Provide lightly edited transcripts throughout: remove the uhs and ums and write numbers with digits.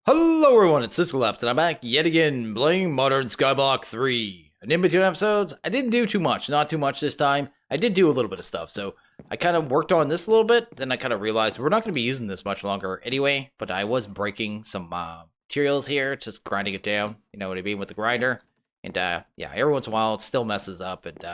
Hello everyone, it's SystemCollapse, and I'm back yet again playing Modern Skyblock 3. And in between episodes, I didn't do too much, not too much this time. I did do a little bit of stuff, so I kind of worked on this a little bit, then I kind of realized we're not going to be using this much longer anyway, but I was breaking some materials here, just grinding it down, you know what I mean, with the grinder. And yeah, every once in a while it still messes up, and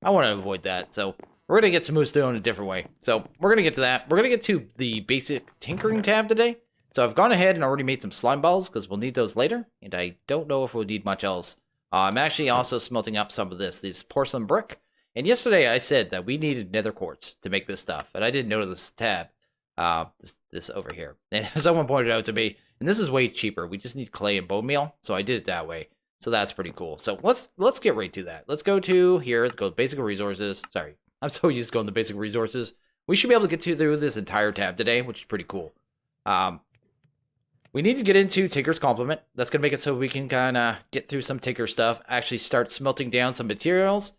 I want to avoid that, so we're going to get some moose dough in a different way. So we're going to get to that. We're going to get to the basic tinkering tab today. So I've gone ahead and already made some slime balls because we'll need those later, and I don't know if we'll need much else. I'm actually also smelting up some of this porcelain brick. And yesterday I said that we needed nether quartz to make this stuff, and I didn't know this tab, this over here. And someone pointed out to me, and this is way cheaper. We just need clay and bone meal, so I did it that way. So that's pretty cool. So let's get right to that. Let's go to here. Go to basic resources. Sorry, I'm so used to going to basic resources. We should be able to get through this entire tab today, which is pretty cool. We need to get into Tinker's Complement. That's going to make it so we can kind of get through some Tinker stuff, actually start smelting down some materials.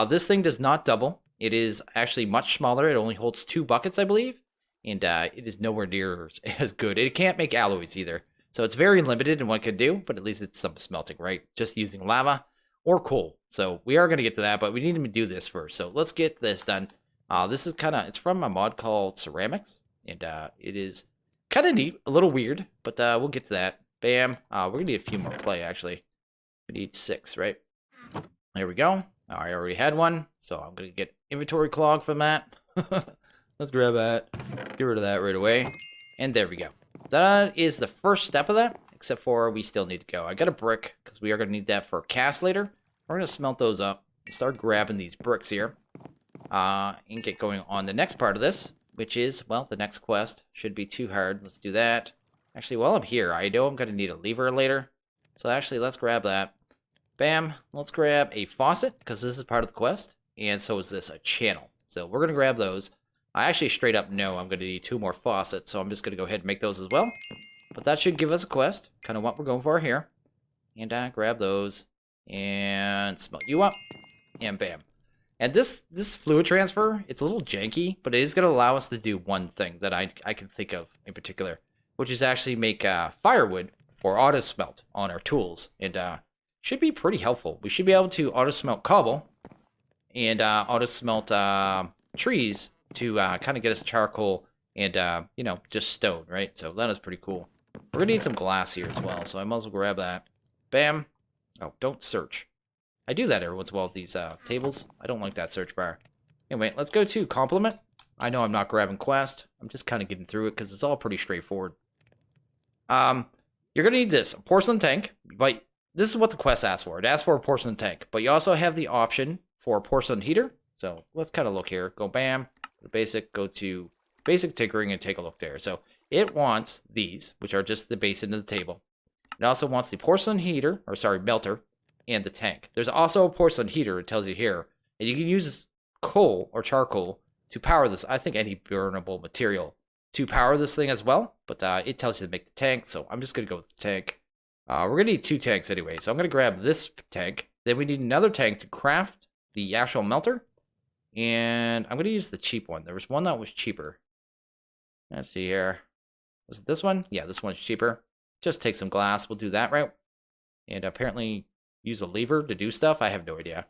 This thing does not double. It is actually much smaller. It only holds 2 buckets, I believe. And it is nowhere near as good. It can't make alloys either. So it's very limited in what it can do, but at least it's some smelting, right? Just using lava or coal. So we are going to get to that, but we need to do this first. So let's get this done. This is it's from a mod called Ceramics. And it is kind of neat, a little weird, but we'll get to that. Bam. We're going to need a few more clay, actually. We need 6, right? There we go. I already had one, so I'm going to get inventory clog from that. Let's grab that. Get rid of that right away. And there we go. That is the first step of that, except for we still need to go. I got a brick, because we are going to need that for cast later. We're going to smelt those up and start grabbing these bricks here. And get going on the next part of this, which is, well, the next quest. Should be too hard. Let's do that. Actually, while I'm here, I know I'm going to need a lever later. So actually, let's grab that. Bam. Let's grab a faucet, because this is part of the quest. And so is this, a channel. So we're going to grab those. I actually straight up know I'm going to need 2 more faucets, so I'm just going to go ahead and make those as well. But that should give us a quest. Kind of what we're going for here. And grab those. And smelt you up. And bam. And this fluid transfer, it's a little janky, but it is going to allow us to do one thing that I can think of in particular, which is actually make firewood for Autosmelt on our tools. And should be pretty helpful. We should be able to Autosmelt cobble and Autosmelt trees to kind of get us charcoal and, you know, just stone, right? So that is pretty cool. We're going to need some glass here as well, so I might as well grab that. Bam. Oh, don't search. I do that every once in a while with these tables. I don't like that search bar. Anyway, let's go to Complement. I know I'm not grabbing Quest. I'm just kind of getting through it because it's all pretty straightforward. You're going to need this, a porcelain tank. But this is what the quest asks for. It asks for a porcelain tank. But you also have the option for a porcelain heater. So let's kind of look here. Go bam, the basic, go to basic tinkering and take a look there. So it wants these, which are just the base end of the table. It also wants the porcelain heater, or sorry, melter, and the tank. There's also a porcelain heater, it tells you here, and you can use coal or charcoal to power this. I think any burnable material to power this thing as well, but it tells you to make the tank, so I'm just going to go with the tank. We're going to need 2 tanks anyway, so I'm going to grab this tank. Then we need another tank to craft the actual melter, and I'm going to use the cheap one. There was one that was cheaper. Let's see here. Was it this one? Yeah, this one's cheaper. Just take some glass. We'll do that route. And apparently use a lever to do stuff? I have no idea.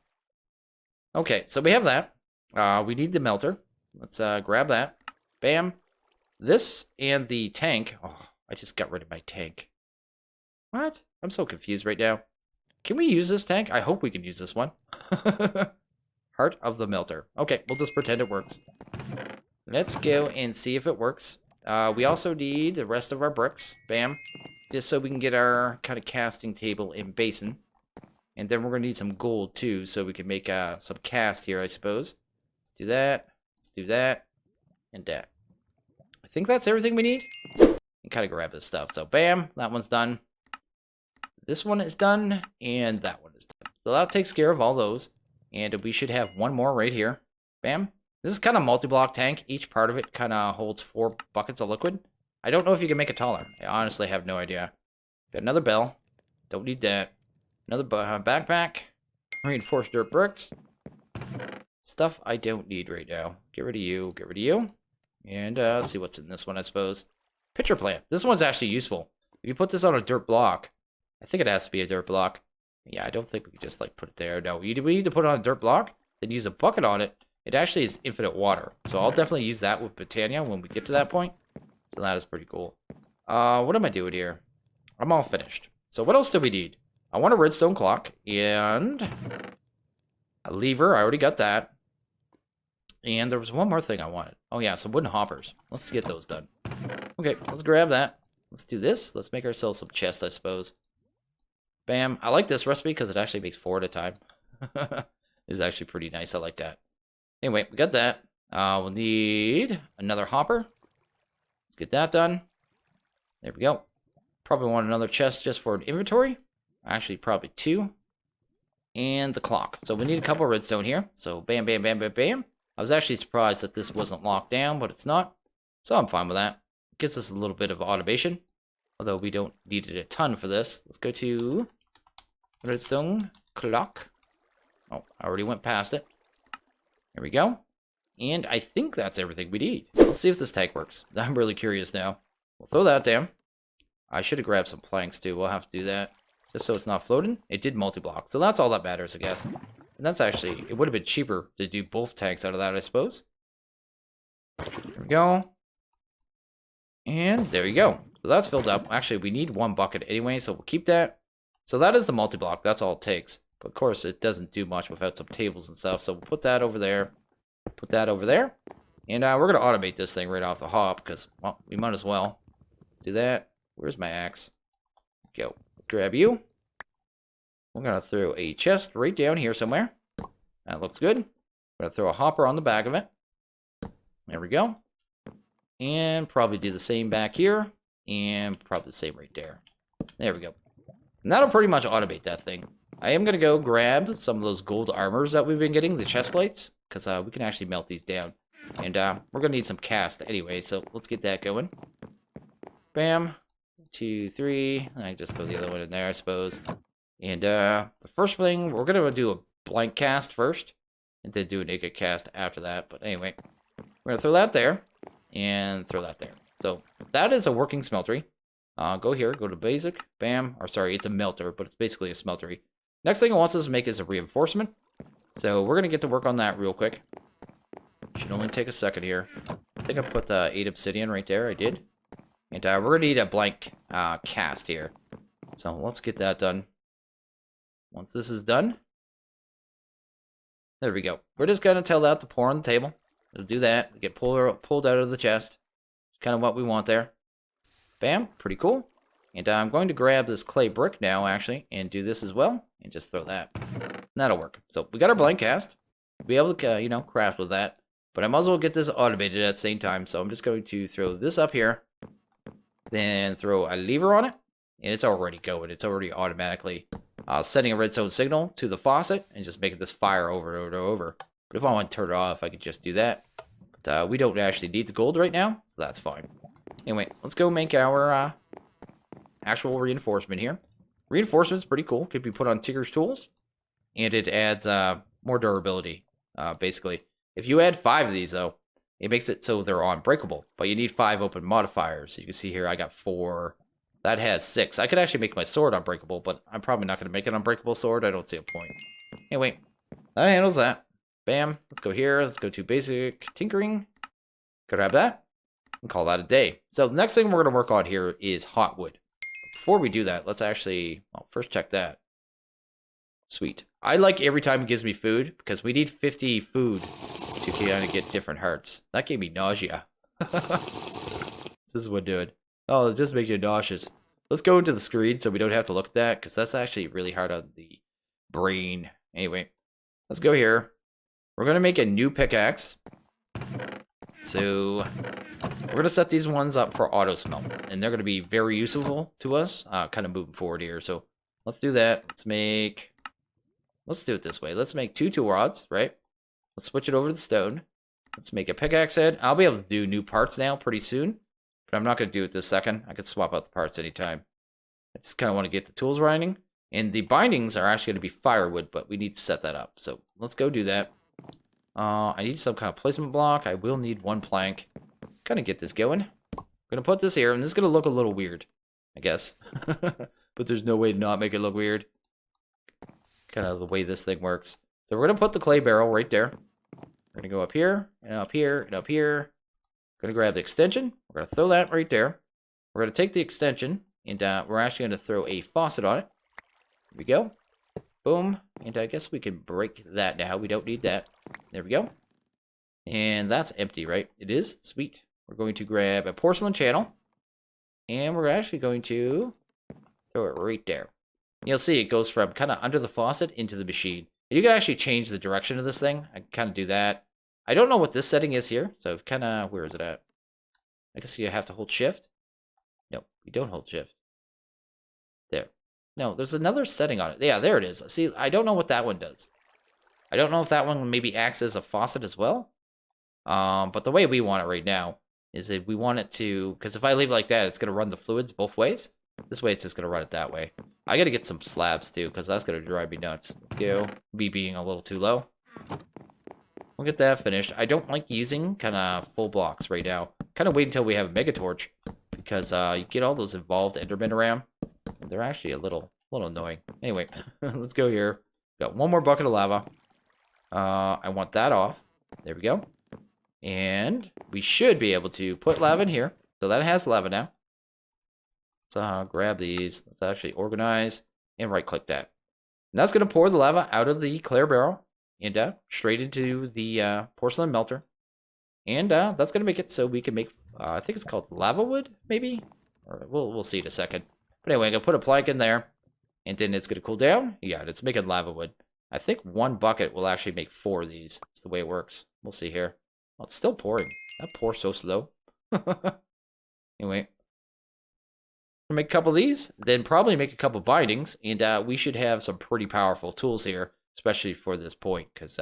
Okay, so we have that. We need the melter. Let's grab that. Bam. This and the tank. Oh, I just got rid of my tank. What? I'm so confused right now. Can we use this tank? I hope we can use this one. Heart of the melter. Okay, we'll just pretend it works. Let's go and see if it works. We also need the rest of our bricks. Bam. Just so we can get our kind of casting table and basin. And then we're going to need some gold, too, so we can make some cast here, I suppose. Let's do that. Let's do that. And that. I think that's everything we need. And kind of grab this stuff. So, bam. That one's done. This one is done. And that one is done. So that takes care of all those. And we should have one more right here. Bam. This is kind of multi-block tank. Each part of it kind of holds 4 buckets of liquid. I don't know if you can make it taller. I honestly have no idea. Got another bell. Don't need that. Another backpack. Reinforced dirt bricks. Stuff I don't need right now. Get rid of you. Get rid of you. And see what's in this one, I suppose. Pitcher plant. This one's actually useful. If you put this on a dirt block, I think it has to be a dirt block. Yeah, I don't think we can just like put it there. No, we need to put it on a dirt block, then use a bucket on it. It actually is infinite water. So I'll definitely use that with Britannia when we get to that point. So that is pretty cool. What am I doing here? I'm all finished. So what else do we need? I want a redstone clock and a lever. I already got that. And there was one more thing I wanted. Oh yeah, some wooden hoppers. Let's get those done. Okay, let's grab that. Let's do this. Let's make ourselves some chests, I suppose. Bam. I like this recipe because it actually makes 4 at a time. It's actually pretty nice. I like that. Anyway, we got that. We'll need another hopper. Let's get that done. There we go. Probably want another chest just for an inventory. Actually, probably 2. And the clock. So we need a couple of redstone here. So bam, bam, bam, bam, bam. I was actually surprised that this wasn't locked down, but it's not. So I'm fine with that. It gives us a little bit of automation. Although we don't need it a ton for this. Let's go to redstone clock. Oh, I already went past it. There we go. And I think that's everything we need. Let's see if this tank works. I'm really curious now. We'll throw that down. I should have grabbed some planks too. We'll have to do that. Just so it's not floating. It did multi-block. So that's all that matters, I guess. And that's actually, it would have been cheaper to do both tanks out of that, I suppose. There we go. And there you go. So that's filled up. Actually, we need 1 bucket anyway, so we'll keep that. So that is the multi-block. That's all it takes. But of course, it doesn't do much without some tables and stuff. So we'll put that over there. Put that over there. And we're going to automate this thing right off the hop because, well, we might as well. Let's do that. Where's my axe? Go. Let's grab you. We're going to throw a chest right down here somewhere. That looks good. We're going to throw a hopper on the back of it. There we go. And probably do the same back here. And probably the same right there. There we go. And that'll pretty much automate that thing. I am going to go grab some of those gold armors that we've been getting, the chest plates. Because we can actually melt these down. And we're going to need some cast anyway. So let's get that going. Bam. 2, 3. I just throw the other one in there, I suppose. And the first thing, we're going to do a blank cast first. And then do a naked cast after that. But anyway, we're going to throw that there. And throw that there. So that is a working smeltery. Go here, go to basic. Bam. Or sorry, it's a melter, but it's basically a smeltery. Next thing it wants us to make is a reinforcement. So we're going to get to work on that real quick. Should only take a second here. I think I put the 8 obsidian right there. I did. And we're going to need a blank cast here. So let's get that done. Once this is done. There we go. We're just going to tell that to pour on the table. It'll do that. Get pulled out of the chest. Kind of what we want there. Bam. Pretty cool. And I'm going to grab this clay brick now, actually, and do this as well. And just throw that. And that'll work. So we got our blank cast. We'll be able to, you know, craft with that. But I might as well get this automated at the same time. So I'm just going to throw this up here. Then throw a lever on it. And it's already going. It's already automatically sending a redstone signal to the faucet. And just making this fire over and over and over. But if I want to turn it off, I could just do that. But we don't actually need the gold right now. So that's fine. Anyway, let's go make our actual reinforcement here. Reinforcement's pretty cool. Could be put on Tigger's tools. And it adds more durability, basically. If you add 5 of these, though, it makes it so they're unbreakable. But you need 5 open modifiers. So you can see here I got 4. That has 6. I could actually make my sword unbreakable, but I'm probably not going to make an unbreakable sword. I don't see a point. Anyway, that handles that. Bam. Let's go here. Let's go to basic tinkering. Grab that. And call that a day. So the next thing we're going to work on here is hot wood. Before we do that, let's actually, well, first check that. Sweet. I like every time it gives me food, because we need 50 food to kind of get different hearts. That gave me nausea. This is what do it. Oh, it just makes you nauseous. Let's go into the screen so we don't have to look at that, because that's actually really hard on the brain. Anyway, let's go here. We're going to make a new pickaxe. So we're going to set these ones up for Autosmelt, and they're going to be very useful to us, kind of moving forward here. So let's do that. Let's do it this way. Let's make 2 tool rods, right? Let's switch it over to the stone. Let's make a pickaxe head. I'll be able to do new parts now pretty soon, but I'm not going to do it this second. I could swap out the parts anytime. I just kind of want to get the tools grinding, and the bindings are actually going to be firewood, but we need to set that up. So let's go do that. I need some kind of placement block. I will need 1 plank. Kind of get this going. I'm going to put this here, and this is going to look a little weird. I guess. But there's no way to not make it look weird. Kind of the way this thing works. So we're going to put the clay barrel right there. We're going to go up here, and up here, and up here. We're going to grab the extension. We're going to throw that right there. We're going to take the extension, and we're actually going to throw a faucet on it. Here we go. Boom. And I guess we can break that now. We don't need that. There we go. And that's empty, right? It is? Sweet. We're going to grab a porcelain channel. And we're actually going to throw it right there. You'll see it goes from kind of under the faucet into the machine. And you can actually change the direction of this thing. I can kind of do that. I don't know what this setting is here. So kind of, where is it at? I guess you have to hold shift. No, you don't hold shift. There. No, there's another setting on it. Yeah, there it is. See, I don't know what that one does. I don't know if that one maybe acts as a faucet as well. But the way we want it right now is that we want it to, because if I leave it like that, it's going to run the fluids both ways. This way, it's just going to run it that way. I got to get some slabs, too, because that's going to drive me nuts. Let's go. Me being a little too low. We'll get that finished. I don't like using kind of full blocks right now. Kind of wait until we have a mega torch, because you get all those involved endermen around. And they're actually a little annoying. Anyway, let's go here. Got one more bucket of lava. I want that off. There we go. And we should be able to put lava in here. So that has lava now. Let's grab these. Let's actually organize and right-click that. And that's going to pour the lava out of the clay barrel and straight into the porcelain melter. And that's going to make it so we can make, I think it's called lava wood, maybe? Or we'll see in a second. But anyway, I'm going to put a plank in there. And then it's going to cool down. Yeah, it's making lava wood. I think one bucket will actually make 4 of these. That's the way it works. We'll see here. Oh, it's still pouring. That pours so slow. Anyway. We'll make a couple of these. Then probably make a couple of bindings. And we should have some pretty powerful tools here. Especially for this point. Because,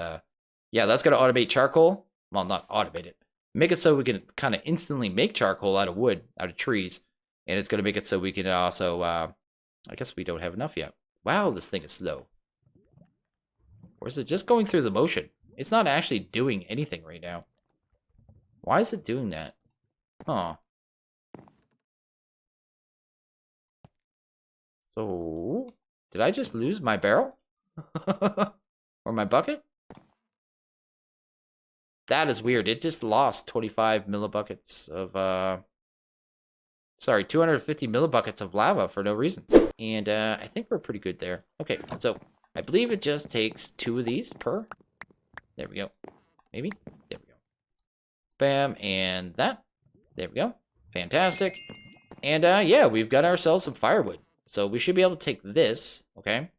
yeah, that's going to automate charcoal. Well, not automate it. Make it so we can kind of instantly make charcoal out of wood. Out of trees. And it's going to make it so we can also... I guess we don't have enough yet. Wow, this thing is slow. Or is it just going through the motion? It's not actually doing anything right now. Why is it doing that? Huh. So, did I just lose my barrel? Or my bucket? That is weird. It just lost 25 millibuckets of, sorry, 250 millibuckets of lava for no reason. And I think we're pretty good there. Okay, so I believe it just takes 2 of these per. There we go. Maybe? There we go. Bam, and that. There we go. Fantastic. And yeah, we've got ourselves some firewood. So we should be able to take this, okay?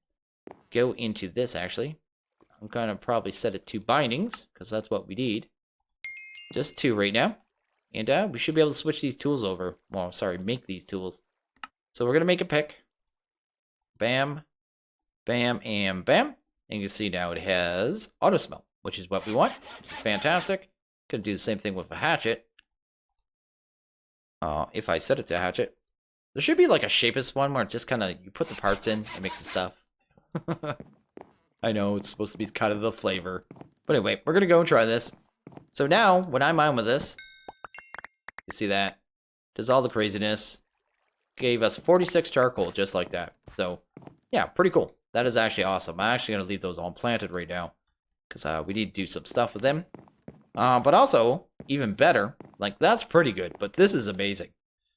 Go into this, actually. I'm going to probably set it to bindings, because that's what we need. Just 2 right now. And we should be able to switch these tools over. Well, sorry, make these tools. So we're going to make a pick. Bam. Bam and bam. And you can see now it has Autosmelt, which is what we want. Fantastic. Could do the same thing with a hatchet. If I set it to hatchet. There should be like a shapeless one where it just kind of, you put the parts in and mix the stuff. I know, it's supposed to be kind of the flavor. But anyway, we're going to go and try this. So now, when I'm on with this, you see that? Does all the craziness. Gave us 46 charcoal, just like that. So, yeah, pretty cool. That is actually awesome. I'm actually going to leave those all planted right now. Because we need to do some stuff with them. But also, even better, like, that's pretty good. But this is amazing.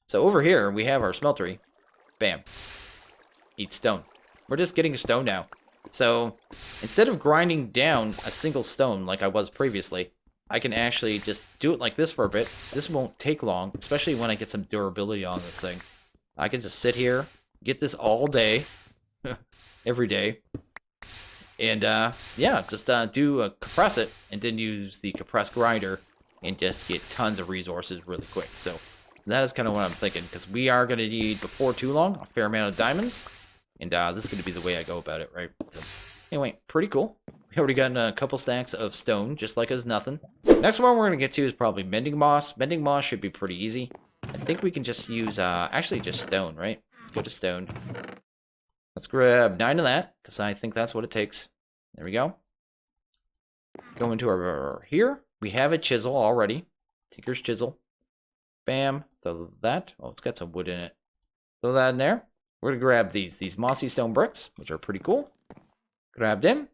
So over here, we have our smeltery. Bam. Eat stone. We're just getting stone now. So, instead of grinding down a single stone like I was previously, I can actually just do it like this for a bit. This won't take long, especially when I get some durability on this thing. I can just sit here, get this all day, every day, and yeah, just compress it, and then use the compressed grinder, and just get tons of resources really quick. So that is kind of what I'm thinking, because we are going to need, before too long, a fair amount of diamonds, and this is going to be the way I go about it, right? So anyway, pretty cool. We already got a couple stacks of stone, just like as nothing. Next one we're going to get to is probably mending moss. Mending moss should be pretty easy. I think we can just use, actually just stone, right? Let's go to stone. Let's grab 9 of that, because I think that's what it takes. There we go. Go into our, here. We have a chisel already. Tinker's chisel. Bam. Throw that. Oh, it's got some wood in it. Throw that in there. We're going to grab these mossy stone bricks, which are pretty cool. Grab them.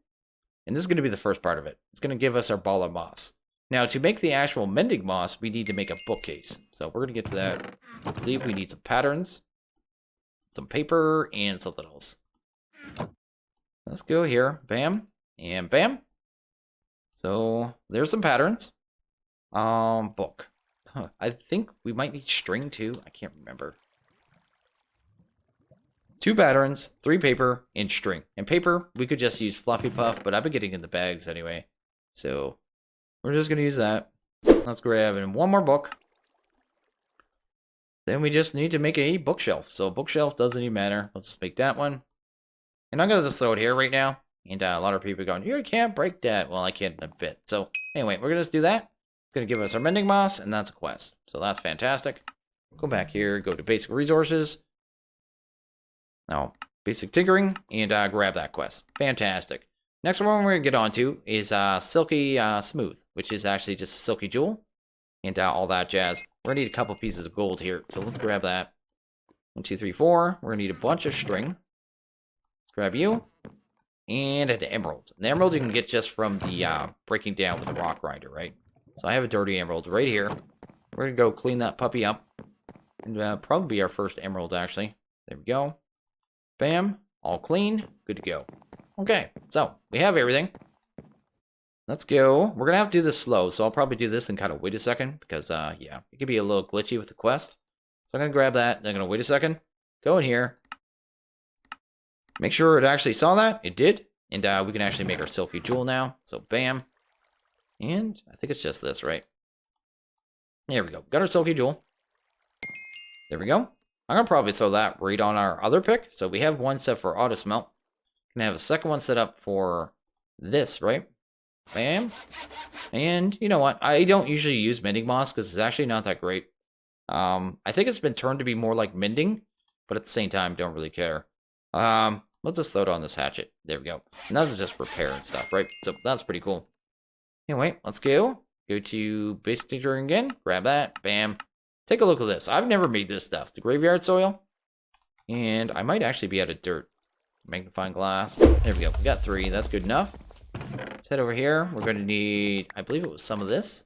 And this is going to be the first part of it. It's going to give us our ball of moss. Now, to make the actual mending moss, we need to make a bookcase. So we're going to get to that. I believe we need some patterns, some paper, and something else. Let's go here. Bam. And bam. So there's some patterns. Book. Huh. I think we might need string too. I can't remember. 2 patterns, 3 paper, and string. And paper, we could just use Fluffy Puff, but I've been getting in the bags anyway. So we're just going to use that. Let's grab in 1 more book. Then we just need to make a bookshelf. So bookshelf doesn't even matter. Let's just make that one. And I'm going to just throw it here right now. And a lot of people are going, you can't break that. Well, I can't in a bit. So anyway, we're going to just do that. It's going to give us our mending moss, and that's a quest. So that's fantastic. Go back here, go to basic resources. Now, basic tinkering, and grab that quest. Fantastic. Next one we're going to get onto is Silky Smooth, which is actually just Silky Jewel, and all that jazz. We're going to need a couple pieces of gold here, so let's grab that. 1, 2, 3, 4. We're going to need a bunch of string. Let's grab you, and an emerald. An emerald you can get just from the breaking down with the rock grinder, right? So I have a dirty emerald right here. We're going to go clean that puppy up, and probably be our first emerald, actually. There we go. Bam, all clean, good to go. Okay, so we have everything. Let's go. We're going to have to do this slow, so I'll probably do this and kind of wait a second, because, yeah, it could be a little glitchy with the quest. So I'm going to grab that, and I'm going to wait a second. Go in here. Make sure it actually saw that. It did. And we can actually make our Silky Jewel now. So, bam. And I think it's just this, right? There we go. Got our Silky Jewel. There we go. I'm going to probably throw that right on our other pick. So we have one set for Autosmelt. Can have a second one set up for this, right? Bam. And you know what? I don't usually use mending moss because it's actually not that great. I think it's been turned to be more like mending, but at the same time, don't really care. Let's just throw it on this hatchet. There we go. And that's just repair and stuff, right? So that's pretty cool. Anyway, let's go. Go to basic tinkering again. Grab that. Bam. Take a look at this. I've never made this stuff. The graveyard soil. And I might actually be out of dirt. Magnifying glass. There we go. We got 3. That's good enough. Let's head over here. We're going to need, I believe it was some of this.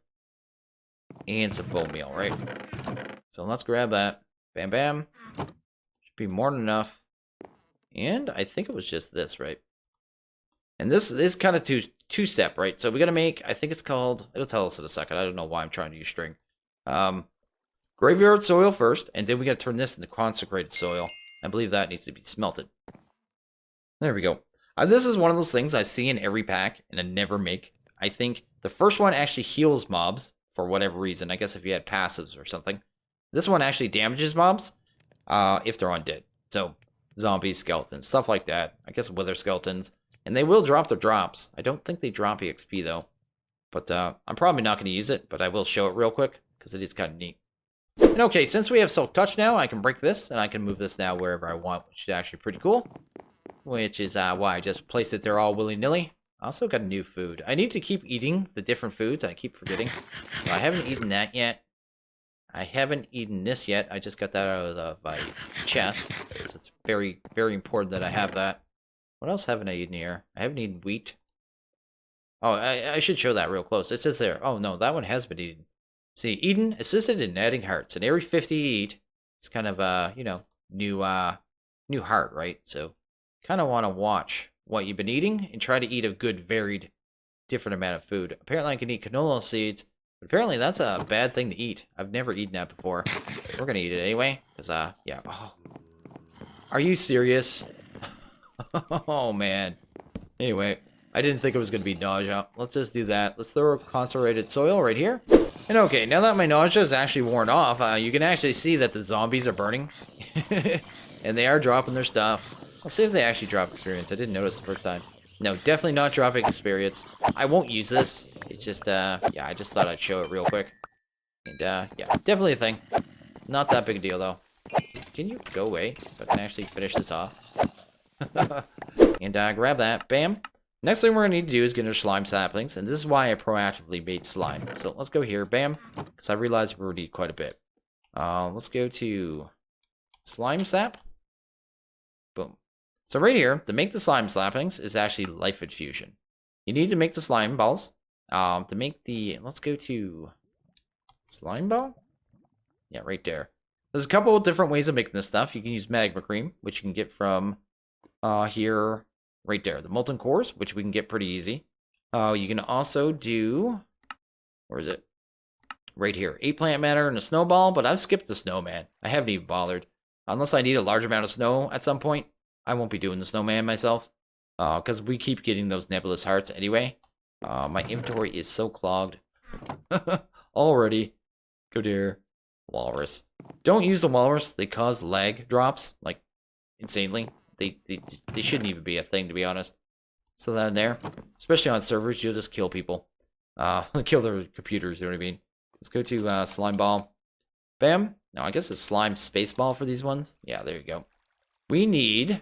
And some bone meal, right? So let's grab that. Bam, bam. Should be more than enough. And I think it was just this, right? And this is kind of two-step, right? So we got to make, I think it's called, it'll tell us in a second. I don't know why I'm trying to use string. Graveyard soil first, and then we got to turn this into consecrated soil. I believe that needs to be smelted. There we go. This is one of those things I see in every pack, and I never make. I think the first one actually heals mobs, for whatever reason. I guess if you had passives or something. This one actually damages mobs, if they're undead. So, zombies, skeletons, stuff like that. I guess wither skeletons. And they will drop their drops. I don't think they drop EXP, though. But I'm probably not going to use it, but I will show it real quick, because it is kind of neat. And okay, since we have Silk Touch now, I can break this, and I can move this now wherever I want, which is actually pretty cool. Which is why I just placed it there all willy-nilly. I also got a new food. I need to keep eating the different foods, I keep forgetting. So I haven't eaten that yet. I haven't eaten this yet. I just got that out of my chest. Because it's very, very important that I have that. What else haven't I eaten here? I haven't eaten wheat. Oh, I should show that real close. It says there. Oh, no, that one has been eaten. See, Eden assisted in adding hearts. And every 50 you eat, it's kind of, you know, new heart, right? So, kind of want to watch what you've been eating and try to eat a good, varied, different amount of food. Apparently, I can eat canola seeds, but apparently that's a bad thing to eat. I've never eaten that before. We're going to eat it anyway, because, yeah. Oh. Are you serious? Oh, man. Anyway, I didn't think it was going to be nausea. Let's just do that. Let's throw concentrated soil right here. And okay, now that my nausea is actually worn off, you can actually see that the zombies are burning. And they are dropping their stuff. Let's see if they actually drop experience. I didn't notice the first time. No, definitely not dropping experience. I won't use this. It's just, yeah, I just thought I'd show it real quick. And, yeah, definitely a thing. Not that big a deal, though. Can you go away so I can actually finish this off? And, grab that. Bam. Next thing we're going to need to do is get our slime saplings. And this is why I proactively made slime. So, let's go here. Bam. Because I realized we're going to need quite a bit. Let's go to slime sap. Boom. So right here, to make the slime slappings is actually life infusion. You need to make the slime balls. To make the, let's go to slime ball. Yeah, right there. There's a couple of different ways of making this stuff. You can use magma cream, which you can get from here, right there. The molten cores, which we can get pretty easy. You can also do, where is it? Right here, 8 plant matter and a snowball, but I've skipped the snowman. I haven't even bothered. Unless I need a large amount of snow at some point, I won't be doing the snowman myself. Because we keep getting those nebulous hearts anyway. My inventory is so clogged. Already. Go there. Walrus. Don't use the walrus. They cause lag drops, like, insanely. They shouldn't even be a thing, to be honest. So that in there. Especially on servers, you'll just kill people. Kill their computers, you know what I mean? Let's go to slime ball. Bam. No, I guess it's slime space ball for these ones. Yeah, there you go. We need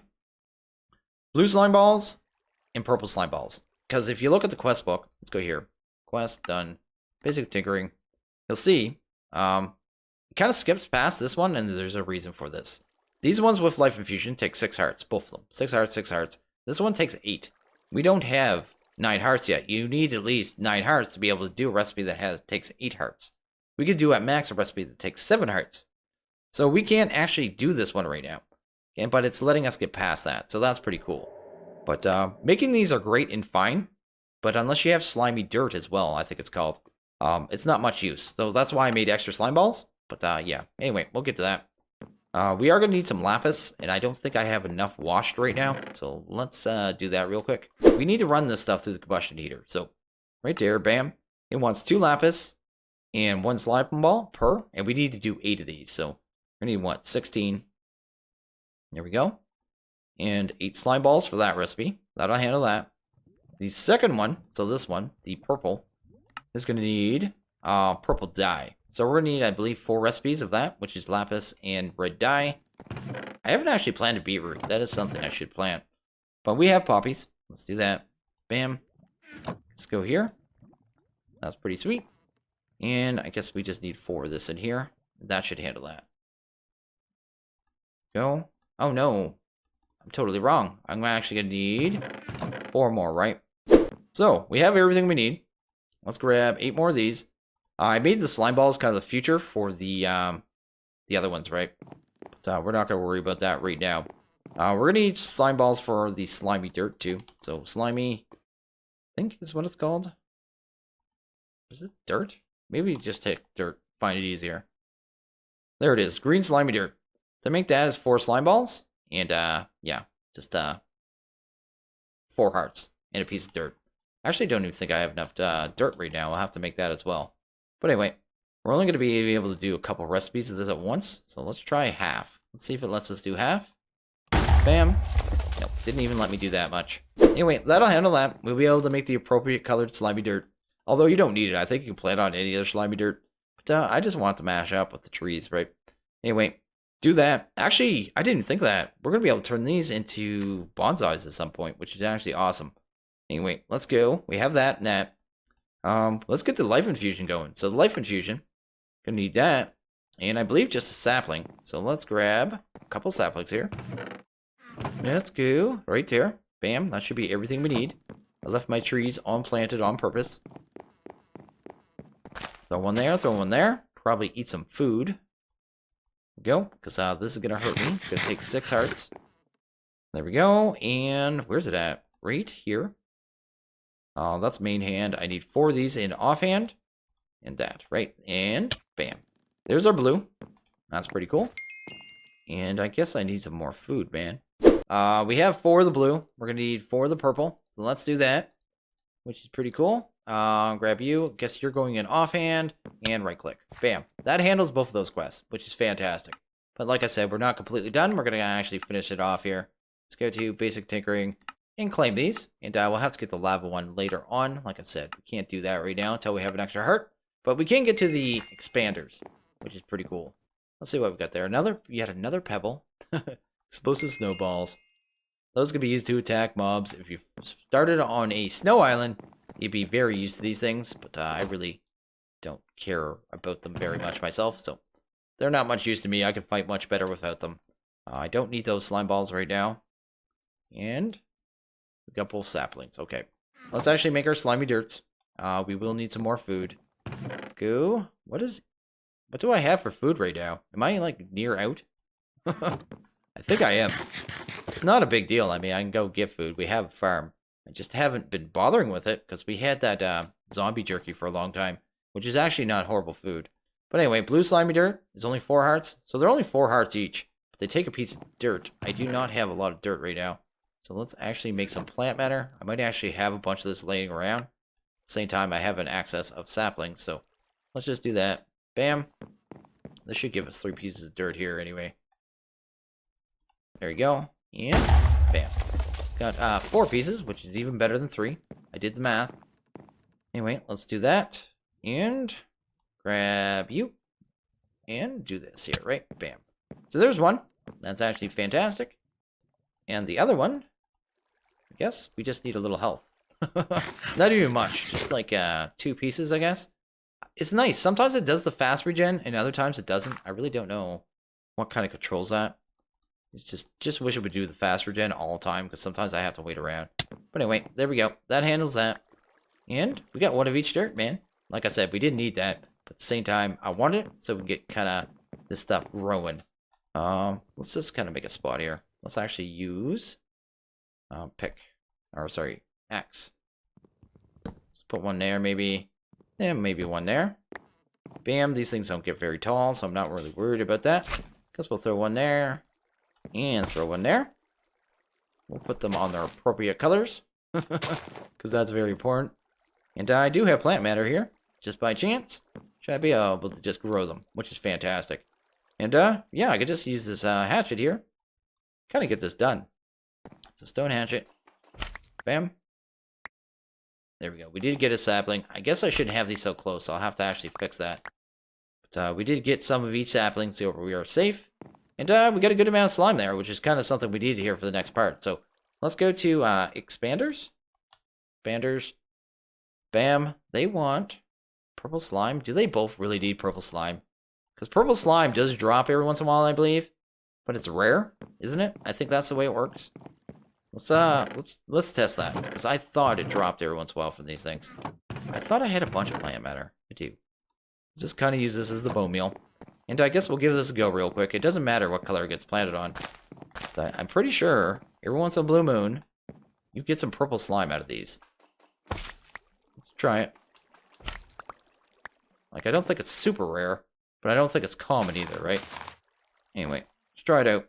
blue slime balls and purple slime balls. Because if you look at the quest book, let's go here. Quest, done. Basic tinkering. You'll see, it kind of skips past this one, and there's a reason for this. These ones with life infusion take 6 hearts, both of them. 6 hearts, 6 hearts. This one takes 8. We don't have 9 hearts yet. You need at least 9 hearts to be able to do a recipe that takes 8 hearts. We could do at max a recipe that takes 7 hearts. So we can't actually do this one right now. Okay, but it's letting us get past that, so that's pretty cool. But making these are great and fine, but unless you have slimy dirt as well, I think it's called, it's not much use. So that's why I made extra slime balls. But yeah, anyway, we'll get to that. We are going to need some lapis, and I don't think I have enough washed right now. So let's do that real quick. We need to run this stuff through the combustion heater. So right there, bam. It wants 2 lapis and 1 slime ball per, and we need to do 8 of these. So we need what? 16. There we go. And 8 slime balls for that recipe. That'll handle that. The second one, so this one, the purple, is going to need purple dye. So we're going to need, I believe, 4 recipes of that, which is lapis and red dye. I haven't actually planted beetroot. That is something I should plant. But we have poppies. Let's do that. Bam. Let's go here. That's pretty sweet. And I guess we just need 4 of this in here. That should handle that. Go. Oh, no. I'm totally wrong. I'm actually going to need 4 more, right? So, we have everything we need. Let's grab 8 more of these. I made the slime balls kind of the future for the other ones, right? But we're not going to worry about that right now. We're going to need slime balls for the slimy dirt, too. So, slimy, I think is what it's called. Is it dirt? Maybe just take dirt. Find it easier. There it is. Green slimy dirt. To make that is 4 slime balls. And, yeah, just 4 hearts and a piece of dirt. I actually don't even think I have enough dirt right now. I'll have to make that as well. But anyway, we're only going to be able to do a couple recipes of this at once. So let's try half. Let's see if it lets us do half. Bam. Nope, didn't even let me do that much. Anyway, that'll handle that. We'll be able to make the appropriate colored slimy dirt. Although you don't need it. I think you can plant on any other slimy dirt. But I just want it to mash up with the trees, right? Anyway, do that. Actually, I didn't think of that. We're going to be able to turn these into bonsais at some point, which is actually awesome. Anyway, let's go. We have that and that. Let's get the life infusion going. So the life infusion, gonna need that. And I believe just a sapling. So let's grab a couple saplings here. Let's go. Right there. Bam. That should be everything we need. I left my trees unplanted on purpose. Throw one there. Throw one there. Probably eat some food. Go. Because this is gonna hurt me. It's gonna take 6 hearts. There we go. And where's it at? Right here. That's main hand. I need 4 of these in offhand. And that, right? And bam. There's our blue. That's pretty cool. And I guess I need some more food, man. We have 4 of the blue. We're going to need 4 of the purple. So let's do that. Which is pretty cool. Grab you. Guess you're going in offhand. And right click. Bam. That handles both of those quests, which is fantastic. But like I said, we're not completely done. We're going to actually finish it off here. Let's go to basic tinkering. And claim these, and we'll have to get the lava one later on. Like I said, we can't do that right now until we have an extra heart. But we can get to the expanders, which is pretty cool. Let's see what we've got there. Yet another pebble. Explosive snowballs. Those can be used to attack mobs. If you started on a snow island, you'd be very used to these things. But I really don't care about them very much myself. So they're not much use to me. I can fight much better without them. I don't need those slime balls right now. And we got both saplings. Okay. Let's actually make our slimy dirts. We will need some more food. Let's go. What do I have for food right now? Am I like near out? I think I am. Not a big deal. I mean, I can go get food. We have a farm. I just haven't been bothering with it because we had that zombie jerky for a long time, which is actually not horrible food. But anyway, blue slimy dirt is only 4 hearts. So they're only 4 hearts each. But they take a piece of dirt. I do not have a lot of dirt right now. So let's actually make some plant matter. I might actually have a bunch of this laying around. At the same time, I have an excess of saplings. So let's just do that. Bam. This should give us 3 pieces of dirt here anyway. There you go. And bam. Got 4 pieces, which is even better than 3. I did the math. Anyway, let's do that. And grab you. And do this here, right? Bam. So there's one. That's actually fantastic. And the other one, I guess we just need a little health. Not even much. Just like 2 pieces, I guess. It's nice. Sometimes it does the fast regen, and other times it doesn't. I really don't know what kind of controls that. It's just wish it would do the fast regen all the time, because sometimes I have to wait around. But anyway, there we go. That handles that. And we got 1 of each dirt, man. Like I said, we didn't need that. But at the same time, I want it, so we can get kind of this stuff growing. Let's just kind of make a spot here. Let's actually use X. Let's put 1 there, maybe. Yeah, maybe 1 there. Bam, these things don't get very tall, so I'm not really worried about that. Guess we'll throw 1 there. And throw 1 there. We'll put them on their appropriate colors. Because that's very important. And I do have plant matter here. Just by chance. Should I be able to just grow them, which is fantastic. And yeah, I could just use this hatchet here. Kind of get this done. So stone hatchet. Bam. There we go. We did get a sapling. I guess I shouldn't have these so close, so I'll have to actually fix that. But we did get some of each sapling, so we are safe. And we got a good amount of slime there, which is kind of something we needed here for the next part. So let's go to expanders. Expanders. Bam. They want purple slime. Do they both really need purple slime? Because purple slime does drop every once in a while, I believe. But it's rare, isn't it? I think that's the way it works. Let's test that. Because I thought it dropped every once in a while from these things. I thought I had a bunch of plant matter. I do. Just kind of use this as the bone meal. And I guess we'll give this a go real quick. It doesn't matter what color it gets planted on. But I'm pretty sure every once in a blue moon, you get some purple slime out of these. Let's try it. Like, I don't think it's super rare, but I don't think it's common either, right? Anyway, let's try it out.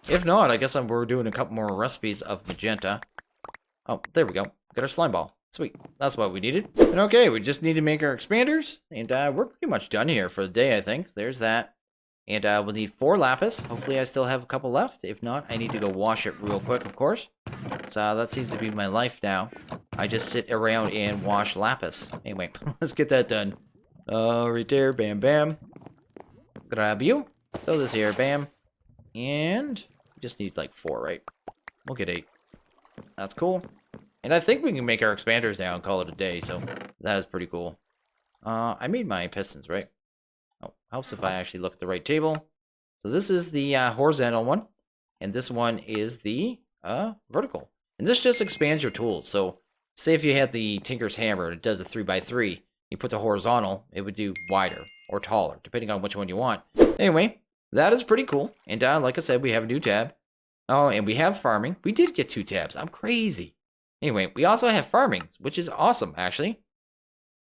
If not, I guess we're doing a couple more recipes of magenta. Oh, there we go. Got our slime ball. Sweet. That's what we needed. And okay, we just need to make our expanders. And we're pretty much done here for the day, I think. There's that. And we'll need 4 lapis. Hopefully I still have a couple left. If not, I need to go wash it real quick, of course. So that seems to be my life now. I just sit around and wash lapis. Anyway, let's get that done. Right there. Bam, bam. Grab you. Throw this here. Bam. And we just need like 4, right? We'll get 8. That's cool. And I think we can make our expanders now and call it a day, so that is pretty cool. I made my pistons, right? Oh, helps if I actually look at the right table. So this is the horizontal one, and this one is the vertical. And this just expands your tools. So say if you had the Tinker's Hammer and it does a 3x3, you put the horizontal, it would do wider or taller, depending on which one you want. Anyway, that is pretty cool. And like I said, we have a new tab. Oh, and we have farming. We did get 2 tabs. I'm crazy. Anyway, we also have farming, which is awesome, actually.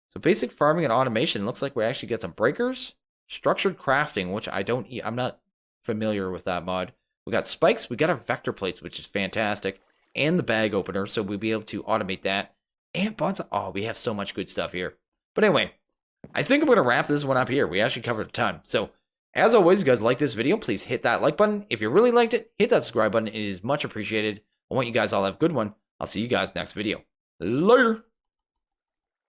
So basic farming and automation. Looks like we actually get some breakers. Structured crafting, which I'm not familiar with that mod. We got spikes. We got our vector plates, which is fantastic. And the bag opener, so we'll be able to automate that. And bonds. Oh, we have so much good stuff here. But anyway, I think I'm going to wrap this one up here. We actually covered a ton. So, as always, if you guys like this video, please hit that like button. If you really liked it, hit that subscribe button. It is much appreciated. I want you guys all to have a good one. I'll see you guys next video. Later.